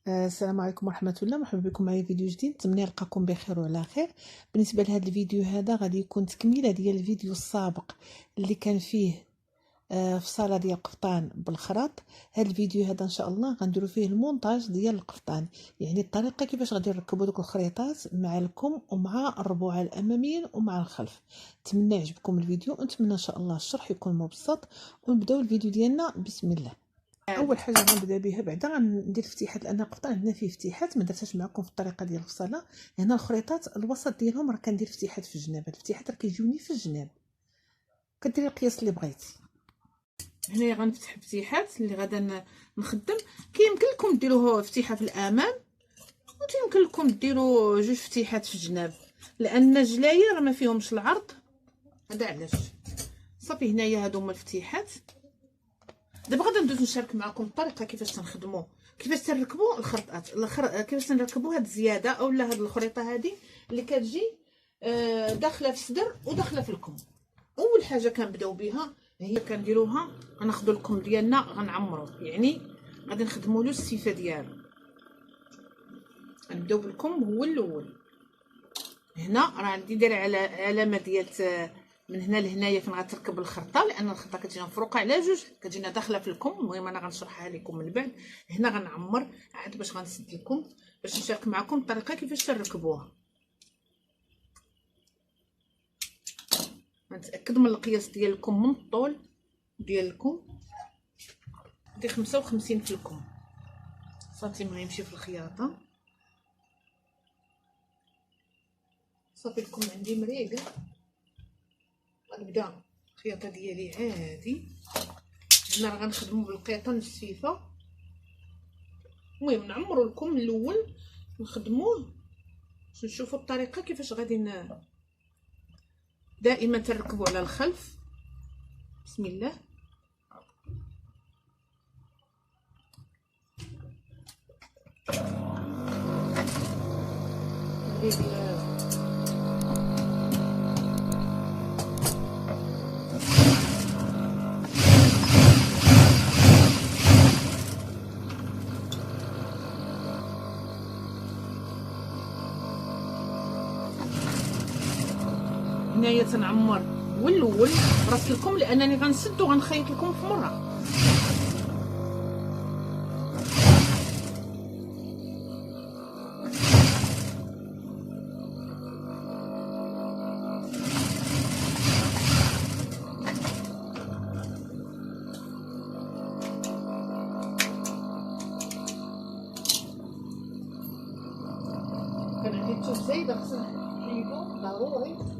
السلام عليكم ورحمة الله. مرحبا بكم معايا فيديو جديد. نتمنى نلقاكم بخير وعلى خير. بالنسبة لهذا الفيديو هذا غادي يكون تكملة ديال الفيديو السابق اللي كان فيه فصالة ديال القفطان بالخراط. هذا الفيديو هذا ان شاء الله غنديروا فيه المونتاج ديال القفطان، يعني الطريقة كيفاش غادي نركبوا دوك الخريطات مع الكم ومع الربوع الاماميين ومع الخلف. نتمنى يعجبكم الفيديو ونتمنى ان شاء الله الشرح يكون مبسط، ونبداو الفيديو ديالنا بسم الله. اول حاجه غنبدا بها بعدا غندير فتيحات، لان القفطان عندنا فيه فتيحات ما درتهاش معكم في الطريقه ديال الفصاله. هنا الخريطات الوسط ديالهم راه كندير فتيحات في الجناب، هاد الفتيحات راه كيجيوني في الجناب، كديري القياس اللي بغيتي. هنايا غنفتح فتيحات اللي غادا نخدم. كيمكن لكم ديروه فتيحه في الامام ويمكن لكم ديروا جوج فتيحات في الجناب، لان الجلايه راه ما فيهمش العرض، هذا علاش. صافي هنايا هادو هما الفتيحات. دابا غادي ندوز نشارك معكم الطريقه كيفاش تنخدموا، كيفاش تركبوا الخرطات، كيفاش تنركبوا هاد الزياده اولا هاد الخريطه هادي اللي كتجي داخله في الصدر وداخله في الكم. اول حاجه كنبداو بها هي كنديروها، غناخذوا الكم ديالنا غنعمروه، يعني غادي نخدموا له السيفه ديالو. غنبداو بالكم هو الاول. هنا راه عندي دايره على علامه ديال من هنا لهنايا فين غتركب الخرطه، لان الخرطه كتجينا مفروقه على جوج، كتجينا داخله في الكم. المهم انا غنشرحها لكم من بعد. هنا غنعمر عاد باش غنسد لكم باش نشارك معكم الطريقه كيفاش تركبوها. غنتاكد من القياس ديالكم من الطول ديالكم، دير 55 في الكم سنتيم غيمشي في الخياطه. صافي الكم عندي مريقل، غنبدا الخياطه ديالي عادي. هنا راه غنخدموا بالقيطان السفيفه. المهم نعمروا الكم الاول نخدموه باش نشوفوا الطريقه كيفاش غادي دائما تركبوا على الخلف. بسم الله. هنايا تنعمر والاول راس لكم، لانني غنسد وغنخيط لكم في مره. كان عندي الثوب زايده خصنا نحيدو ضروري.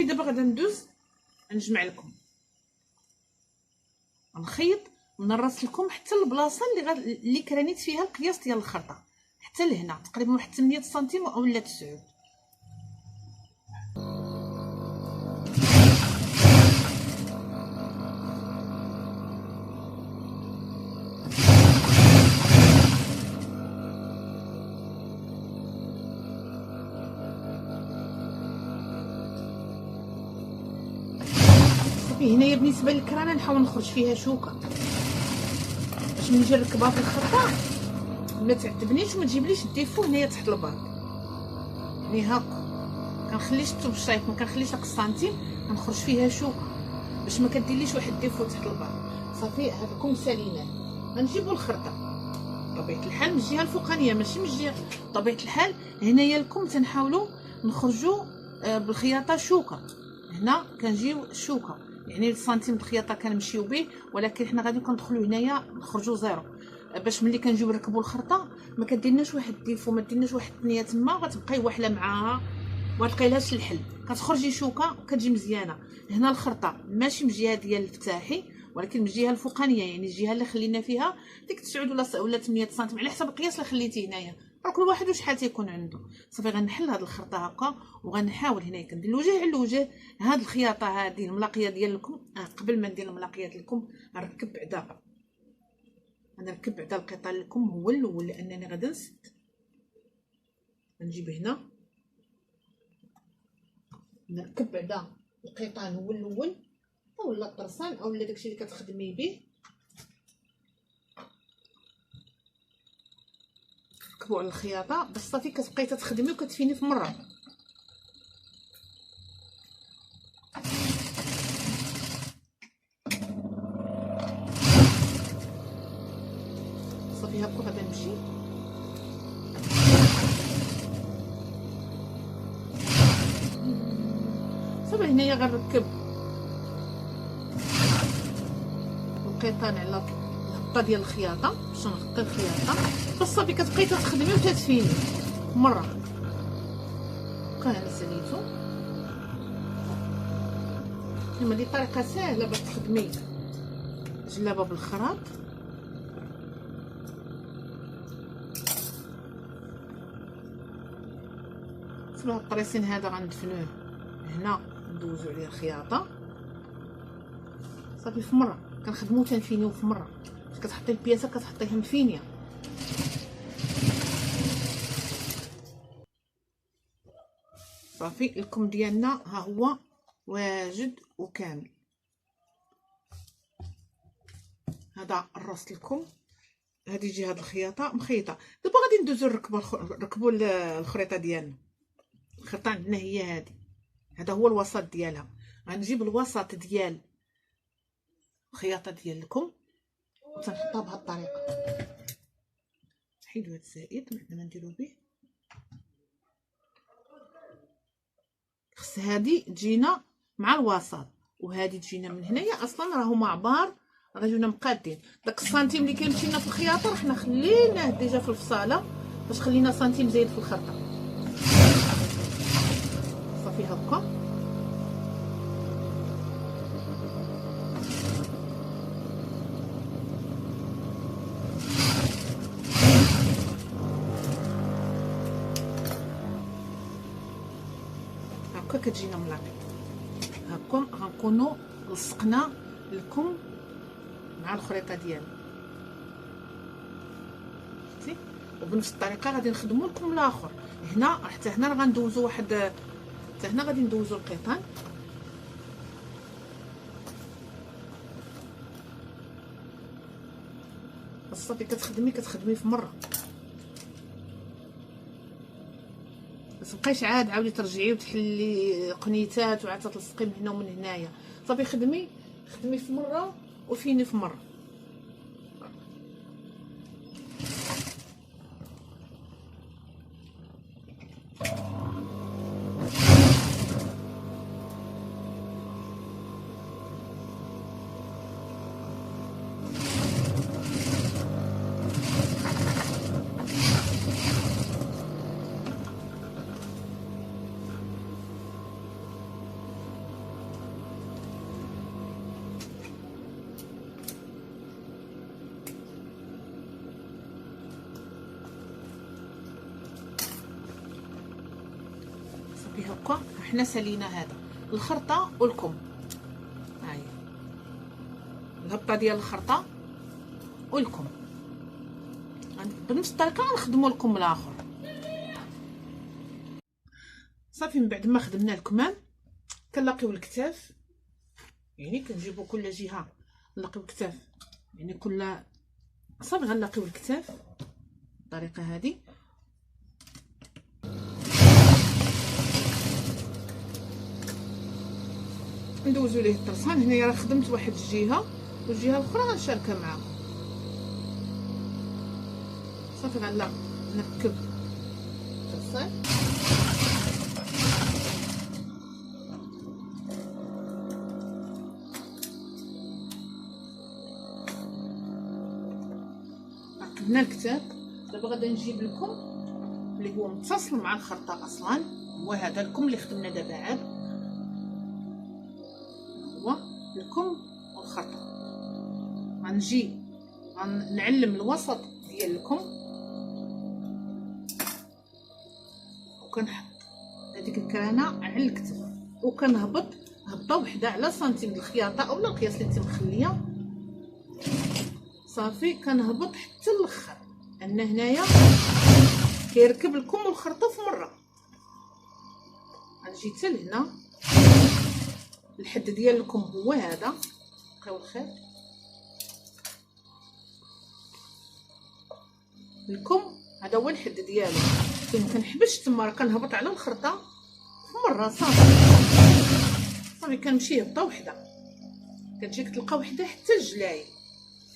دابا غادا ندوز نجمع لكم، نخيط من الراس لكم حتى البلاصه اللي كرانيت فيها القياس ديال الخرطه، حتى لهنا تقريبا واحد 8 سنتيم اولا 9. هنايا بالنسبه للكرانه نحاول نخرج فيها شوكه باش نجي نركبها في الخرطه ما تعتبنيش وما تجيبليش الديفو هنايا تحت البار. يعني هاكا كنخليش الثوب الشايف، ما كنخليش داك السنتيم، كنخرج فيها شوكه باش ما كديرليش واحد الديفو تحت البار. صافي هذاكم ساليناه. غنجيبوا الخرطه بطبيعه الحال من الجهه الفوقانيه ماشي من الجهه. بطبيعه الحال هنايا لكم تنحاولوا نخرجوا بالخياطه شوكه. هنا كنجيو شوكه، يعني السنتيم الخياطه كنمشيو به، ولكن حنا غادي كندخلوا هنايا نخرجوا زيرو باش ملي كنجيو نركبوا الخرطه ما كديرناش واحد الديفو، ما ديرناش واحد الثنيه تما غتبقاي واحله معاها وما تلقايلهاش الحل. كتخرجي شوكه وكتجي مزيانه. هنا الخرطه ماشي من الجهه ديال الفتاحي ولكن من الجهه الفوقانيه، يعني الجهه اللي خلينا فيها ديك 9 ولا 8 سنتيم على حسب القياس اللي خليتي هنايا. كل واحد وشحال تيكون عنده. صافي غنحل هاد الخرطه هكا وغنحاول هنايا كندير الوجه على الوجه. هاد الخياطه هادي الملاقيه ديالكم قبل ما ندير الملاقيه لكم غنركب بعدا، غنركب بعدا القطع لكم هو الاول لانني غادي نسد. غنجيب هنا نركب بعدا القيطان هو الاول اولا الطرسان اولا داكشي اللي كتخدمي به. ركبوا على الخياطه باش صافي كتبقاي تخدمي وكتفيني في مره. صافي هكا غادي نمشي صافي. هنايا غنركب القيطان على الهبطه ديال الخياطه باش نغطي الخياطه باش صافي كتبقاي تخدمي وتتفيني مره. هكا انا ساليتو. كما دي طريقه سهله باش تخدمي جلابه بالخراط. في هاد الطريسين هذا غندفنوه هنا ندوزو عليه الخياطه صافي في مره. كنخدمو تنفينيو في مره. كتحطي البياسه كتحطيها مفينيه. صافي الكم ديالنا ها هو واجد وكامل. هذا الراس الكم، هذه جهه الخياطه مخيطه. دابا غادي ندوزو نركبوا الخريطه ديالنا. الخريطه عندنا هي هذه، هذا هو الوسط ديالها. غنجيب الوسط ديال الخياطه ديالكم وتنحطها بهذه الطريقه. نحيدو هذا الزائد ما عندنا ما نديرو به. خص هذه تجينا مع الوسط وهذه تجينا من هنايا. اصلا راهو مع بعض غيجيونا مقادين. داك السنتيم اللي كيمشي لنا في الخياطه حنا خليناه ديجا في الفصاله باش خلينا سنتيم زايد في الخرطه. صافي هكا هكا كتجينا ملاقي. هكا غنكونوا لصقنا الكم مع الخريطه ديالنا. شفتي؟ وبنفس الطريقه غادي نخدموا الكم الاخر. هنا حتى هنا غندوزو واحد، حتى هنا غادي ندوزو القيطان. صافي كتخدمي في مره. متبقايش عاد عاودي ترجعي وتحلي قنيتات وعاد تلصقي من هنا ومن هنايا. صافي خدمي في مره وفيني في مره. هكا حنا سالينا هذا الخرطه والكم. هاهي الهبطه ديال الخرطه والكم. بنفس الطريقه غنخدموا الكم الاخر. صافي من بعد ما خدمنا الكمام كنلاقيو الكتاف. يعني كنجيبوا كل جهه نلاقيو الكتاف، يعني كل صافي غنلاقيو الكتاف بالطريقه هذه. ندوزو ليه الطرسان. هنايا راه خدمت واحد الجهه والجهه الاخرى غنشاركها معاكم. صافي نركب الطرسان. ركبنا الكتاب. دابا غادي نجيب لكم اللي هو متصل مع الخرطه اصلا، هو هذا الكم اللي خدمنا دابا. عاد هو الكم والخرطه. غنجي غنعلم الوسط ديال الكم وكنحط هذيك الكرانه على الكتف، وكنهبط هبطه وحده على سنتيم د الخياطه اولا القياس اللي انت مخليه. صافي كنهبط حتى الاخر، ان هنايا كيركب لكم الخرطه في مره. غنجي حتى لهنا، الحد ديالكم هو هذا، بقاو الخير لكم، هذا هو الحد ديالو. فين كنحبش تما راه كنهبط على الخرطه في مره. صافي كنمشي هبطه وحده، كتجيك تلقى وحده حتى الجلاي.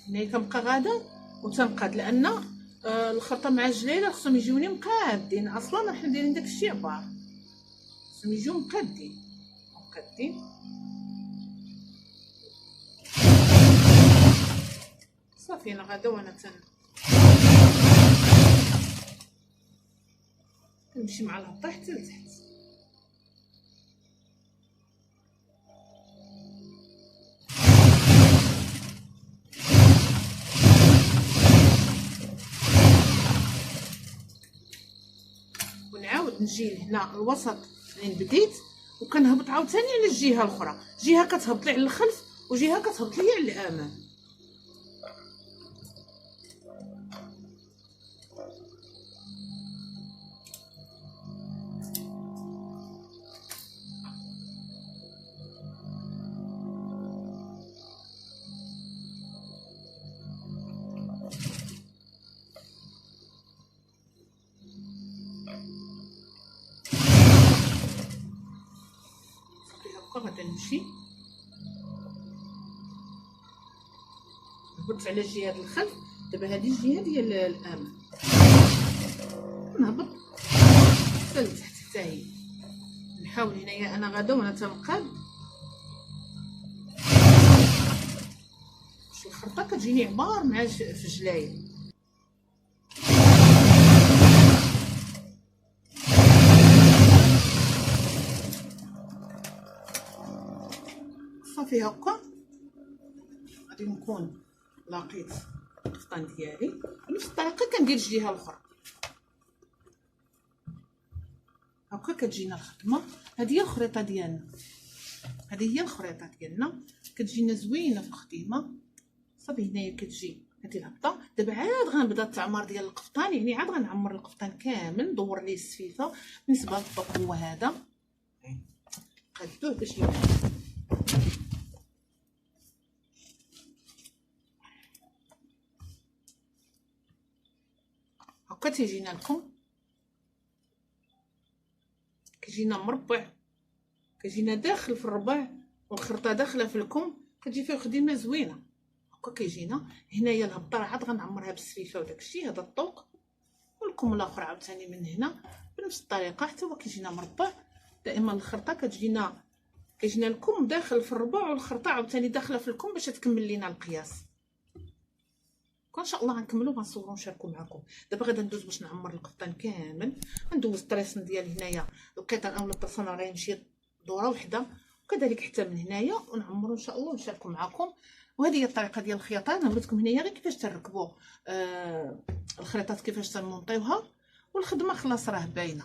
هنا كنبقى غاده وتنقاد، لان الخرطه مع الجلايله خصهم يجيوني مقادين. اصلا حنا دايرين داكشي عبار، خصهم يجيو مقادين. صافي انا غاده وانا كنمشي مع الهبطه حتى لتحت. ونعاود نجي لهنا الوسط فين بديت، وكنهبط عاوتاني على الجهه الاخرى. جهه كتهبط لي على الخلف وجهه كتهبط لي على الامام. غادي نمشي نهبط على الجهه ديال الخلف. دابا هذه الجهه ديال الامام، نهبط حتى لتحت حتى هي. نحاول هنايا انا غاده وانا تنقاد باش الخرطه كتجيني عبار مع في الجلايه. صافي هكا غادي نكون لاقيت القفطان ديالي. بنفس الطريقه كندير الجهه الاخرى. هكا كتجينا الخدمه. هذه هي الخريطه ديالنا، كتجينا زوينه في الخدمه. صافي هنايا كتجي هذه الهبطه. دابا عاد غنبدا التعمار ديال القفطان، يعني عاد غنعمر القفطان كامل، ندور ليه السفيفه. بالنسبه للطوق هو هذا، قادوه باش يبان. هكا تيجينا لكم، كيجينا مربع، كيجينا داخل في الربع والخرطه داخله في الكم، كتجي فيه خدمه زوينه. هكا كيجينا هنايا الهبطه راه عاد غنعمرها بالسفيفه وداكشي. هذا الطوق والكم الاخر عاوتاني من هنا بنفس الطريقه حتى هو كيجينا مربع. دائما الخرطه كيجينا الكم داخل في الربع والخرطه عاوتاني داخله في الكم باش تكمل لينا القياس. ان شاء الله غنكملوا غنصوروا ونشاركوا معكم. دابا غادا ندوز باش نعمر القفطان كامل. غندوز الطريسن ديال هنايا، القطن اولا الطرسان راه يمشي دوره وحده، وكذلك حتى من هنايا، ونعمروا ان شاء الله ونشاركوا معكم. وهذه هي الطريقه ديال الخياطه. انا وريتكم هنايا غير كيفاش تركبوا الخريطات، كيفاش تنمونطيوها، والخدمه خلاص راه باينه.